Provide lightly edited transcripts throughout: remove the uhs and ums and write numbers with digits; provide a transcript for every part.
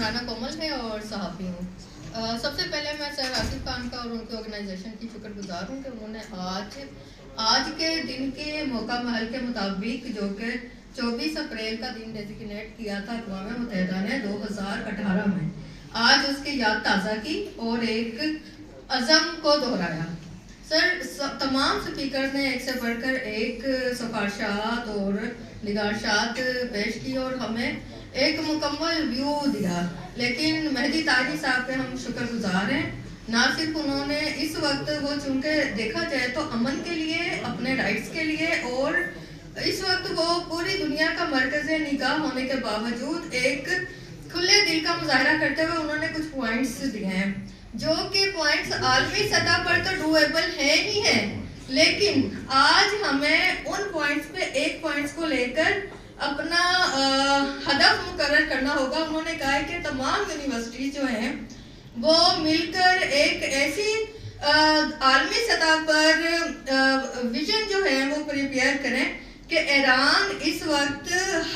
राना कोमल है और सहाफ़ी हूँ। सबसे पहले मैं सर आसिफ खान का और उनके ऑर्गेनाइजेशन की शुक्रगुजार हूँ कि उन्होंने आज के दिन के मौका महल के मुताबिक जो कि 24 अप्रैल का दिन डेजिग्नेट किया था अक़वाम मुत्तहिदा ने 2018 में, आज उसकी याद ताज़ा की और एक अज़म को दोहराया। सर तमाम स्पीकर ने एक से बढ़कर एक सिफारिशात और निगारशात पेश की और हमें एक मुकम्मल व्यू दिया। लेकिन मेहदी ताजी साहब के हम शुक्रगुजार हैं। ना सिर्फ उन्होंने इस वक्त वो चूँकि देखा जाए तो अमन के लिए, अपने राइट्स के लिए, और इस वक्त वो पूरी दुनिया का मरकज़ निगाह होने के बावजूद एक खुले दिल का मुजाहरा करते हुए उन्होंने कुछ पॉइंट्स दिए हैं, जो कि पॉइंट्स आलमी सतह पर तो डूएबल है ही है, लेकिन आज हमें उन पॉइंट्स पे एक पॉइंट्स को लेकर अपना हदफ मुकर्रर करना होगा। उन्होंने कहा है कि तमाम यूनिवर्सिटीज जो हैं वो मिलकर एक ऐसी आलमी सतह पर विजन जो है वो प्रिपेयर करें कि ईरान इस वक्त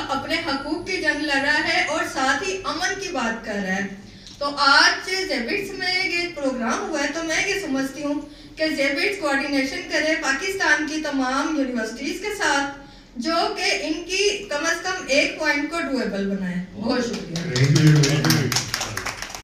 अपने हकूक की जंग लड़ रहा है और साथ ही अमन की बात कर रहा है। तो आज जेबिट्स में ये प्रोग्राम हुआ है, तो मैं ये समझती हूँ कि जेबिट्स कोऑर्डिनेशन करे पाकिस्तान की तमाम यूनिवर्सिटीज़ के साथ, जो कि इनकी कम से कम एक पॉइंट को डुएबल बनाए। बहुत शुक्रिया।